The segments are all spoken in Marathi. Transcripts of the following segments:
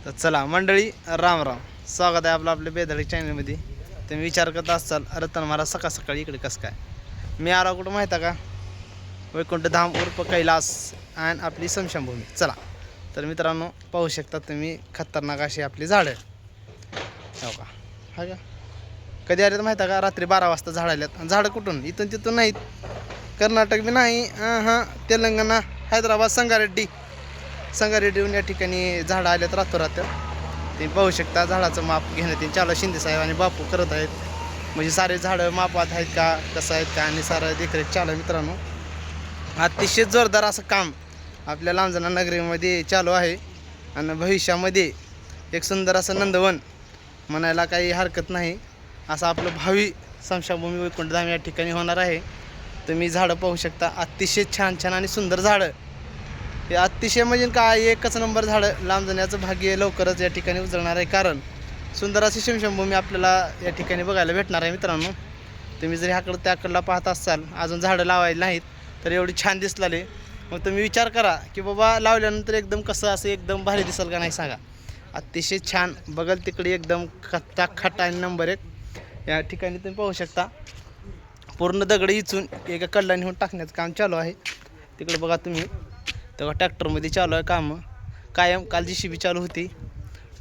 तर चला मंडळी, राम राम. स्वागत आहे आपल्या बेदळी चॅनलमध्ये. तुम्ही विचार करत असाल रतन महाराज सकाळ सकाळी इकडे कसं काय. मी आला कुठं माहीत आहे का, वैकुंठ धाम उर्फ कैलास आणि आपली समशानभूमी. चला तर मित्रांनो, पाहू शकता तुम्ही खतरनाक अशी आपली झाडं हो का. हा का कधी आले तर माहीत आहे का, रात्री 12 वाजता झाड आल्यात. झाडं कुठून, इथून तिथून नाहीत, कर्नाटक बी नाही, हां तेलंगणा, हैदराबाद, संगारेड्डीहून या ठिकाणी झाडं आल्यात रातोरात. तुम्ही पाहू शकता झाडाचं माप घेण्यात चालू शिंदे साहेब आणि बापू करत आहेत. म्हणजे सारे झाडं मापात आहेत का, कसं आहेत का, आणि सारं देखरेख चालू आहे. मित्रांनो, अतिशय जोरदार असं काम आपल्या लांजणा नगरीमध्ये चालू आहे. आणि भविष्यामध्ये एक सुंदर असं नंदवन म्हणायला काही हरकत नाही, असं आपलं भावी समशानभूमी वैकुंठ धाम या ठिकाणी होणार आहे. तुम्ही झाडं पाहू शकता, अतिशय छान छान आणि सुंदर झाडं. हे अतिशय म्हणजे काय, एकच नंबर झाडं. लांब जाण्याचं भाग्य लवकरच या ठिकाणी उजळणार आहे, कारण सुंदर अशी समशानभूमी आपल्याला या ठिकाणी बघायला भेटणार आहे. मित्रांनो, तुम्ही जर ह्याकडं त्याकडला पाहत असाल, अजून झाडं लावायला नाहीत तर एवढी छान दिसलाले, मग तुम्ही विचार करा की बाबा लावल्यानंतर एकदम कसं असं एकदम भारी दिसेल का नाही सांगा. अतिशय छान, बघल तिकडे एकदम खटाखट आणि नंबर एक. या ठिकाणी तुम्ही पाहू शकता पूर्ण दगड इचून एका कडला नेऊन टाकण्याचं काम चालू आहे. तिकडे बघा तुम्ही, तेव्हा ट्रॅक्टरमध्ये चालू आहे कामं. कायम काल JCB चालू होती,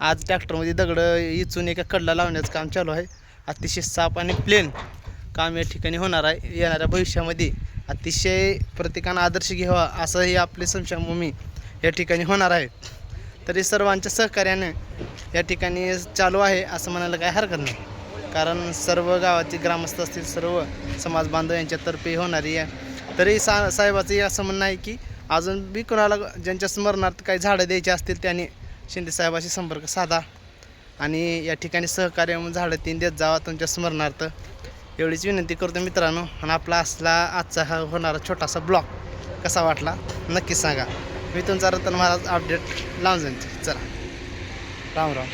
आज ट्रॅक्टरमध्ये दगडं इचून एका कडला लावण्याचं काम चालू आहे. अतिशय साफ आणि प्लेन काम या ठिकाणी होणार आहे. येणाऱ्या भविष्यामध्ये अतिशय प्रत्येकानं आदर्श घ्यावा असं ही आपली समशानभूमी या ठिकाणी होणार आहे. तरी सर्वांच्या सहकार्याने या ठिकाणी चालू आहे असं म्हणायला काही हरकत नाही, कारण सर्व गावातील ग्रामस्थ असतील, सर्व समाज बांधव यांच्यातर्फे होणारी आहे. तरी साहेबाचं असं म्हणणं आहे की अजून बी कोणाला ज्यांच्या स्मरणार्थ काही झाडं द्यायची असतील त्यांनी शिंदे साहेबाशी संपर्क साधा आणि या ठिकाणी सहकार्य म्हणून झाडं 3 देत जावा तुमच्या स्मरणार्थ, एवढीच विनंती करतो मित्रांनो. आणि आपला असला आजचा हा होणारा छोटासा ब्लॉग कसा वाटला नक्कीच सांगा. मी तुमचा रतन महाराज, अपडेट लांजणची. चला, राम राम.